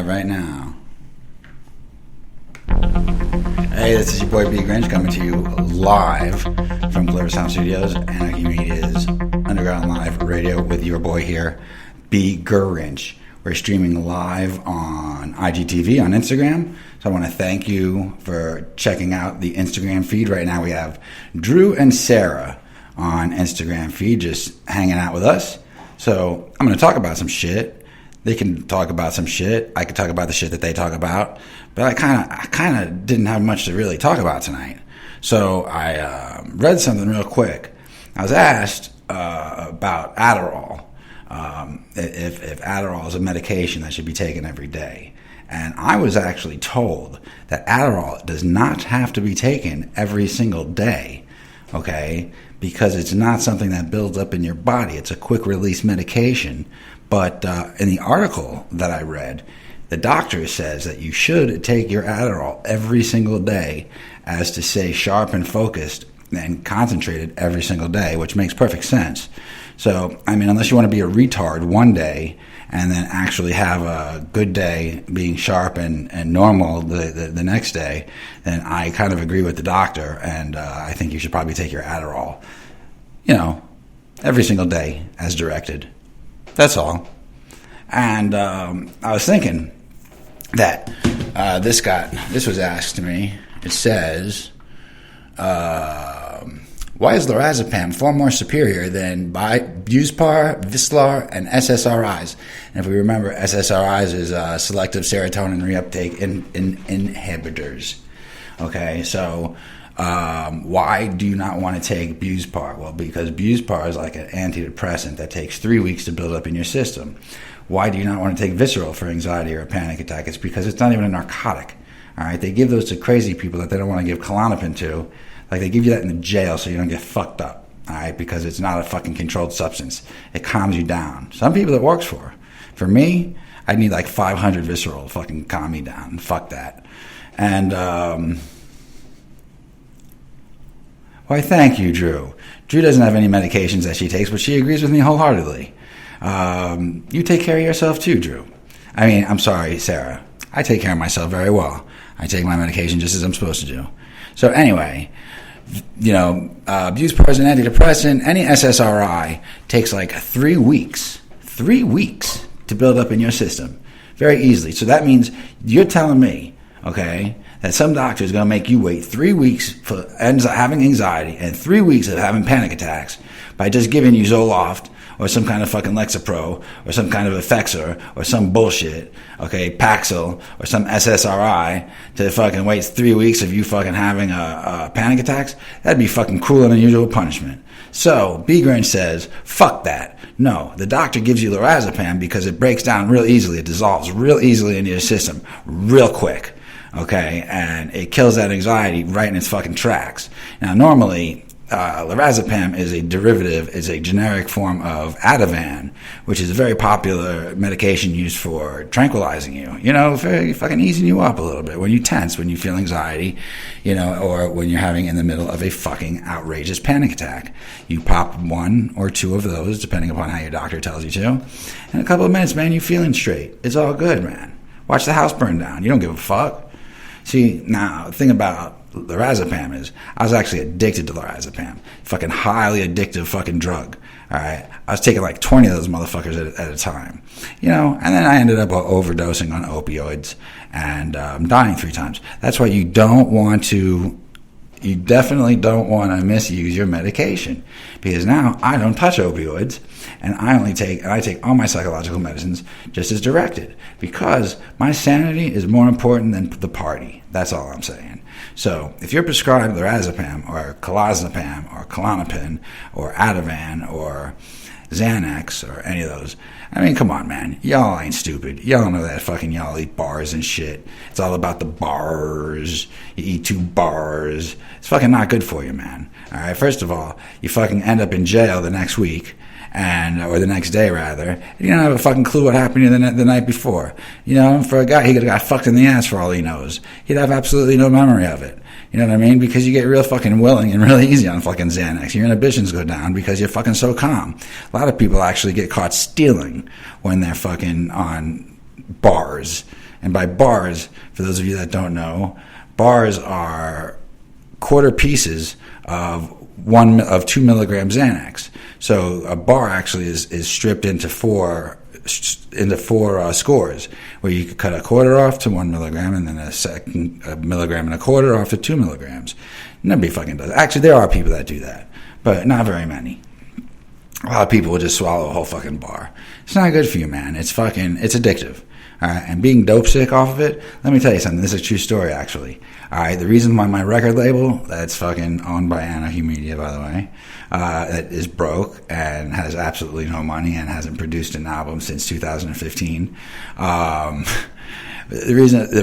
right now. Hey, this is your boy bgrynch coming to you live from Glitter Sound Studios, Anarchy Media's Underground Live Radio with your boy here, bgrynch. We're streaming live on IGTV on Instagram. So I want to thank you for checking out the Instagram feed. Right now we have Drew and Sarah on Instagram feed just hanging out with us. So I'm going to talk about some shit. They can talk about some shit. I could talk about the shit that they talk about. But I kind of didn't have much to really talk about tonight. So I read something real quick. I was asked about Adderall. If Adderall is a medication that should be taken every day. And I was actually told that Adderall does not have to be taken every single day, okay? Because it's not something that builds up in your body. It's a quick release medication. But in the article that I read, the doctor says that you should take your Adderall every single day, as to say sharp and focused and concentrated every single day, which makes perfect sense. So, I mean, unless you want to be a retard one day and then actually have a good day being sharp and normal the next day, then I kind of agree with the doctor, and I think you should probably take your Adderall, every single day as directed. That's all. And I was thinking that this was asked to me. It says, why is lorazepam far more superior than Buspar, Vislar, and SSRIs? And if we remember, SSRIs is selective serotonin reuptake inhibitors. Okay, so why do you not want to take Buspar? Well, because Buspar is like an antidepressant that takes 3 weeks to build up in your system. Why do you not want to take Visceral for anxiety or a panic attack? It's because it's not even a narcotic. All right, they give those to crazy people that they don't want to give Klonopin to. Like, they give you that in the jail so you don't get fucked up, all right, because it's not a fucking controlled substance. It calms you down. Some people it works for. For me, I need like 500 Visceral to fucking calm me down. Fuck that. And, why, thank you, Drew. Drew doesn't have any medications that she takes, but she agrees with me wholeheartedly. You take care of yourself too, Drew. I mean, I'm sorry, Sarah. I take care of myself very well. I take my medication just as I'm supposed to do. So anyway, Buspar is an antidepressant. Any SSRI takes like 3 weeks. 3 weeks to build up in your system. Very easily. So that means you're telling me, okay, that some doctor is going to make you wait 3 weeks for having anxiety and 3 weeks of having panic attacks by just giving you Zoloft or some kind of fucking Lexapro or some kind of Effexor or some bullshit, okay, Paxil or some SSRI to fucking wait 3 weeks of you fucking having a panic attacks? That'd be fucking cruel and unusual punishment. So, bgrynch says, fuck that. No, the doctor gives you lorazepam because it breaks down real easily. It dissolves real easily into your system real quick. Okay, and it kills that anxiety right in its fucking tracks. Now, normally, lorazepam is a derivative, is a generic form of Ativan, which is a very popular medication used for tranquilizing you. Very fucking easing you up a little bit when you tense, when you feel anxiety, or when you're having in the middle of a fucking outrageous panic attack. You pop 1 or 2 of those, depending upon how your doctor tells you to. In a couple of minutes, man, you're feeling straight. It's all good, man. Watch the house burn down. You don't give a fuck. See, now, the thing about lorazepam is I was actually addicted to lorazepam. Fucking highly addictive fucking drug. All right. I was taking like 20 of those motherfuckers at a time. And then I ended up overdosing on opioids and dying 3 times. That's why you definitely don't want to misuse your medication, because now I don't touch opioids, and I take all my psychological medicines just as directed, because my sanity is more important than the party. That's all I'm saying. So if you're prescribed lorazepam or clozapam or Klonopin or Ativan or Xanax or any of those, I mean, come on, man. Y'all ain't stupid. Y'all know that fucking y'all eat bars and shit. It's all about the bars. You eat 2 bars. It's fucking not good for you, man. All right, first of all, you fucking end up in jail the next week, or the next day, rather. And you don't have a fucking clue what happened to you the night before. For a guy, he could have got fucked in the ass for all he knows. He'd have absolutely no memory of it. You know what I mean? Because you get real fucking willing and really easy on fucking Xanax. Your inhibitions go down because you're fucking so calm. A lot of people actually get caught stealing when they're fucking on bars And by bars, for those of you that don't know, bars are quarter pieces of 2 milligram Xanax. So a bar actually is stripped into four scores, where you could cut a quarter off to 1 milligram and then a milligram and a quarter off to 2 milligrams. Nobody fucking does. Actually, there are people that do that, but not very many. A lot of people will just swallow a whole fucking bar. It's not good for you, man. It's addictive. All right, and being dope sick off of it, let me tell you something. This is a true story, actually. All right, the reason why my record label, that's fucking owned by Anarchy Media, by the way, that is broke and has absolutely no money and hasn't produced an album since 2015. The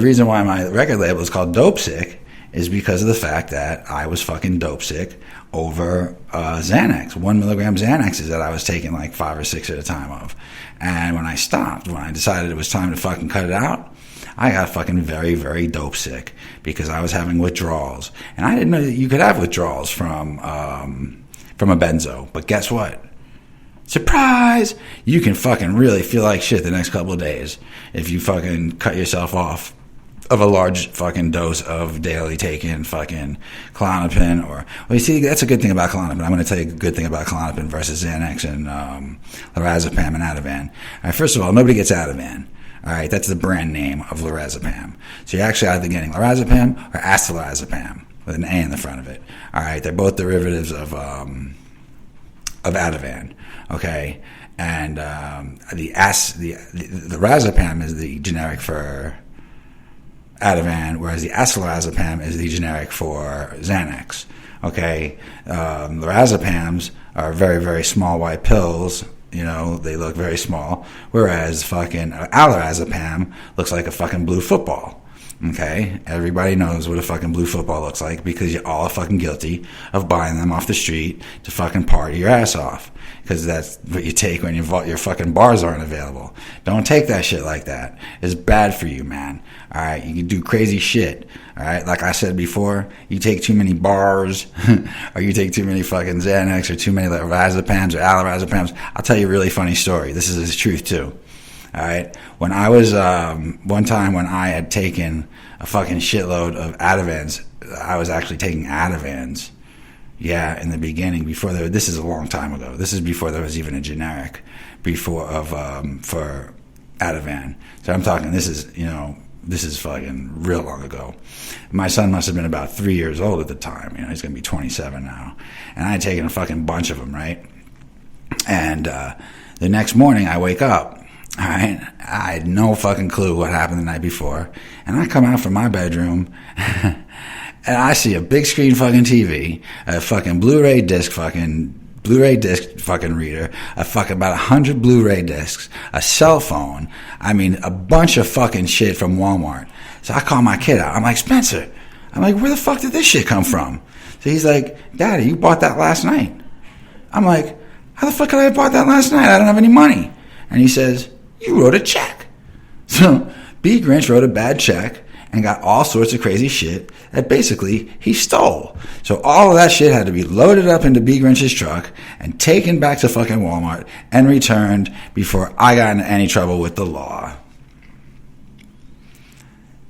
reason why my record label is called Dope Sick is because of the fact that I was fucking dope sick over Xanax. 1 milligram Xanaxes that I was taking like 5 or 6 at a time of. And when I stopped, when I decided it was time to fucking cut it out, I got fucking very, very dope sick because I was having withdrawals. And I didn't know that you could have withdrawals from a benzo. But guess what? Surprise! You can fucking really feel like shit the next couple of days if you fucking cut yourself off of a large fucking dose of daily taken fucking Klonopin. Well, you see, that's a good thing about Klonopin. I'm going to tell you a good thing about Klonopin versus Xanax and lorazepam and Ativan. All right, first of all, nobody gets Ativan. All right, that's the brand name of lorazepam. So you're actually either getting lorazepam or acetazolam with an A in the front of it. All right, they're both derivatives of Ativan. Okay, and the lorazepam is the generic for Ativan, whereas the acetazolam is the generic for Xanax. Okay, lorazepams are very, very small white pills. You know, they look very small, whereas fucking allorazepam looks like a fucking blue football. Okay, everybody knows what a fucking blue football looks like because you're all fucking guilty of buying them off the street to fucking party your ass off. Because that's what you take when your fucking bars aren't available. Don't take that shit like that. It's bad for you, man. All right, you can do crazy shit. All right, like I said before, you take too many bars, or you take too many fucking Xanax, or too many lorazepams or allorazepams. I'll tell you a really funny story. This is the truth too. All right, when I was one time when I had taken a fucking shitload of Ativans, I was actually taking Ativans. Yeah, in the beginning, this is a long time ago. This is before there was even a generic for Ativan. So I'm talking, this is fucking real long ago. My son must have been about 3 years old at the time. You know, he's going to be 27 now. And I had taken a fucking bunch of them, right? And the next morning I wake up, all right? I had no fucking clue what happened the night before. And I come out from my bedroom and I see a big screen fucking TV, a fucking Blu-ray disc fucking reader, about 100 Blu-ray discs, a cell phone. I mean, a bunch of fucking shit from Walmart. So I call my kid out. I'm like, Spencer, where the fuck did this shit come from? So he's like, Daddy, you bought that last night. I'm like, how the fuck could I have bought that last night? I don't have any money. And he says, you wrote a check. So B. Grinch wrote a bad check and got all sorts of crazy shit that basically he stole. So all of that shit had to be loaded up into B. Grinch's truck and taken back to fucking Walmart and returned before I got into any trouble with the law.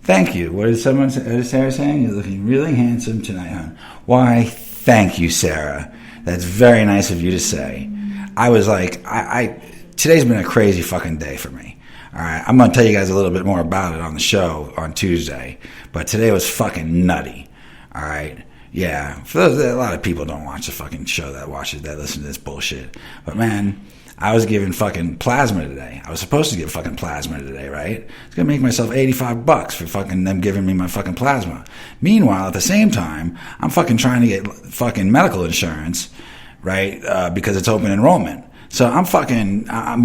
Thank you. What is Sarah saying? You're looking really handsome tonight, hon. Why, thank you, Sarah. That's very nice of you to say. I was like, today's been a crazy fucking day for me. All right, I'm going to tell you guys a little bit more about it on the show on Tuesday, but today was fucking nutty. All right, yeah. For those, a lot of people don't watch the fucking show that listen to this bullshit. But man, I was giving fucking plasma today. I was supposed to give fucking plasma today, right? It's going to make myself $85 for fucking them giving me my fucking plasma. Meanwhile, at the same time, I'm fucking trying to get fucking medical insurance, right? Because it's open enrollment. So I'm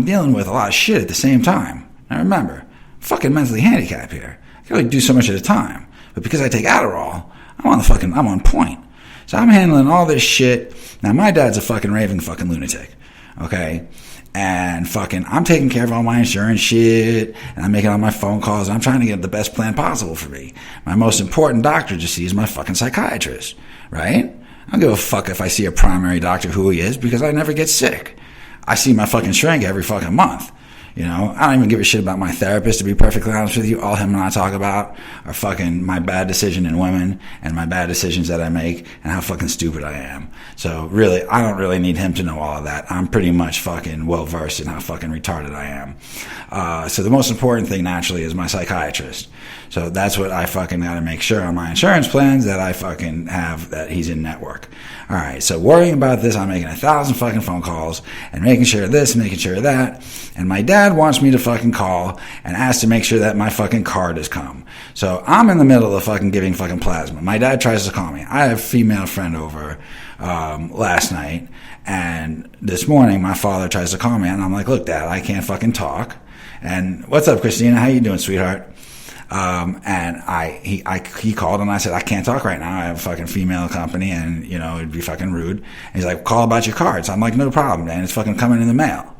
dealing with a lot of shit at the same time. Now remember, I'm fucking mentally handicapped here. I can only do so much at a time. But because I take Adderall, I'm on point. So I'm handling all this shit. Now my dad's a fucking raving fucking lunatic. Okay? And fucking, I'm taking care of all my insurance shit, and I'm making all my phone calls, and I'm trying to get the best plan possible for me. My most important doctor to see is my fucking psychiatrist. Right? I don't give a fuck if I see a primary doctor who he is, because I never get sick. I see my fucking shrink every fucking month. I don't even give a shit about my therapist, to be perfectly honest with you. All him and I talk about are fucking my bad decision in women and my bad decisions that I make and how fucking stupid I am. So really, I don't really need him to know all of that. I'm pretty much fucking well versed in how fucking retarded I am. So the most important thing naturally is my psychiatrist. So that's what I fucking gotta make sure on my insurance plans, that I fucking have that he's in network. All right, so worrying about this, I'm making 1,000 fucking phone calls and making sure of this, making sure of that. And my dad wants me to fucking call and ask to make sure that my fucking card has come. So I'm in the middle of fucking giving fucking plasma. My dad tries to call me. I have a female friend over last night, and this morning my father tries to call me, and I'm like, look, Dad, I can't fucking talk. And what's up, Christina? How you doing, sweetheart? And he called and I said, I can't talk right now. I have a fucking female company and, it'd be fucking rude. And he's like, call about your cards. I'm like, no problem, man. It's fucking coming in the mail.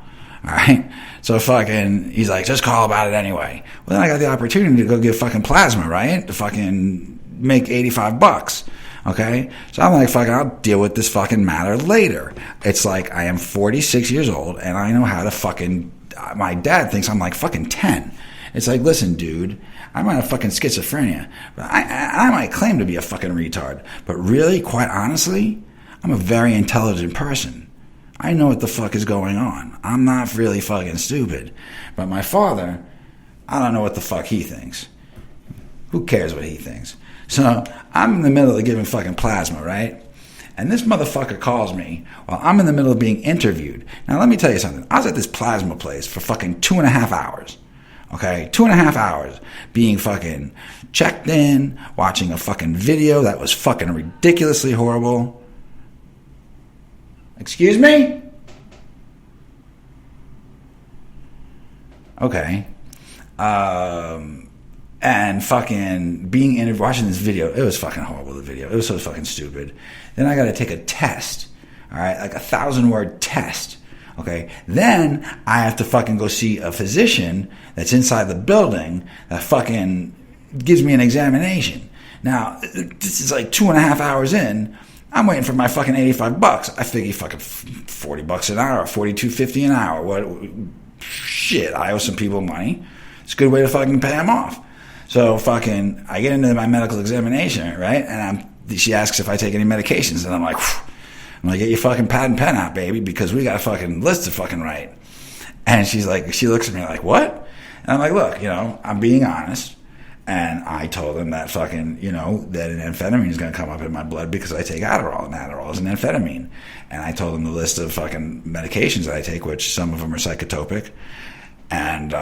All right. So fucking, he's like, just call about it anyway. Well, then I got the opportunity to go give fucking plasma, right? To fucking make $85. Okay. So I'm like, fucking, I'll deal with this fucking matter later. It's like, I am 46 years old and I know how to fucking, my dad thinks I'm like fucking 10. It's like, listen, dude, I might have fucking schizophrenia, but I might claim to be a fucking retard. But really, quite honestly, I'm a very intelligent person. I know what the fuck is going on. I'm not really fucking stupid. But my father, I don't know what the fuck he thinks. Who cares what he thinks? So I'm in the middle of giving fucking plasma, right? And this motherfucker calls me while I'm in the middle of being interviewed. Now, let me tell you something. I was at this plasma place for fucking 2.5 hours. Okay, 2.5 hours being fucking checked in, watching a fucking video that was fucking ridiculously horrible. Excuse me? Okay. And fucking being interviewed, watching this video, it was fucking horrible, the video. It was so fucking stupid. Then I got to take a test, all right, like a 1,000-word test. Okay, then I have to fucking go see a physician that's inside the building that fucking gives me an examination. Now, this is like 2.5 hours in. I'm waiting for my fucking $85. I figure fucking $40 an hour, $42.50 an hour. What? Shit, I owe some people money. It's a good way to fucking pay them off. So fucking, I get into my medical examination, right? And she asks if I take any medications, and I'm like, phew. I'm like, get your fucking pad and pen out, baby, because we got a fucking list to fucking write. And she looks at me like, what? And I'm like, look, I'm being honest. And I told them that fucking, that an amphetamine is going to come up in my blood because I take Adderall, and Adderall is an amphetamine. And I told them the list of fucking medications that I take, which some of them are psychotropic, and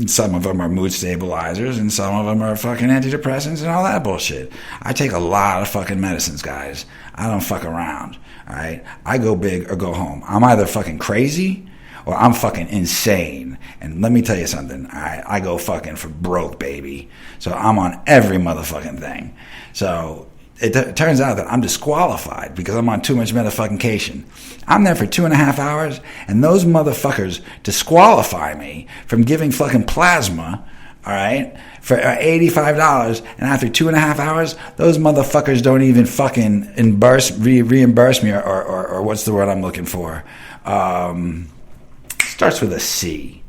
some of them are mood stabilizers, and some of them are fucking antidepressants and all that bullshit. I take a lot of fucking medicines, guys. I don't fuck around, all right? I go big or go home. I'm either fucking crazy or I'm fucking insane. And let me tell you something. I go fucking for broke, baby. So I'm on every motherfucking thing. So it turns out that I'm disqualified because I'm on too much motherfucking. I'm there for 2.5 hours, and those motherfuckers disqualify me from giving fucking plasma, all right, for $85. And after 2.5 hours, those motherfuckers don't even fucking reimburse me, or what's the word I'm looking for? Starts with a C.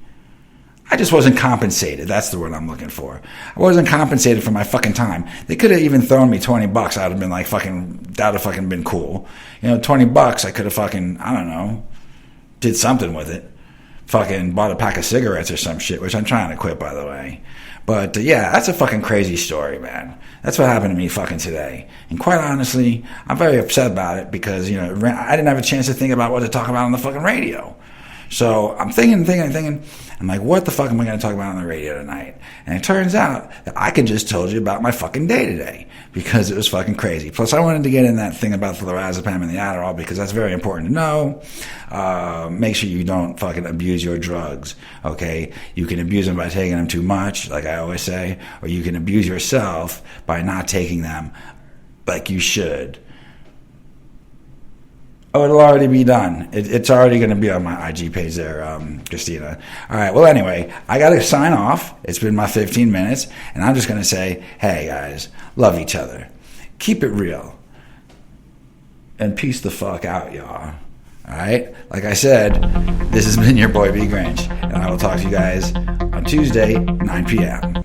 I just wasn't compensated. That's the word I'm looking for. I wasn't compensated for my fucking time. They could have even thrown me $20. I would have been like fucking, that would have fucking been cool. $20, I could have fucking, I don't know, did something with it. Fucking bought a pack of cigarettes or some shit, which I'm trying to quit, by the way. But yeah, that's a fucking crazy story, man. That's what happened to me fucking today. And quite honestly, I'm very upset about it because, I didn't have a chance to think about what to talk about on the fucking radio. So I'm thinking. I'm like, what the fuck am I going to talk about on the radio tonight? And it turns out that I could just told you about my fucking day today because it was fucking crazy. Plus, I wanted to get in that thing about the lorazepam and the Adderall because that's very important to know. Make sure you don't fucking abuse your drugs, okay? You can abuse them by taking them too much, like I always say, or you can abuse yourself by not taking them like you should. Oh, it'll already be done. It's already going to be on my IG page there, Christina. All right. Well, anyway, I got to sign off. It's been my 15 minutes, and I'm just going to say, hey, guys, love each other. Keep it real. And peace the fuck out, y'all. All All right? Like I said, this has been your boy, bgrynch, and I will talk to you guys on Tuesday, 9 p.m.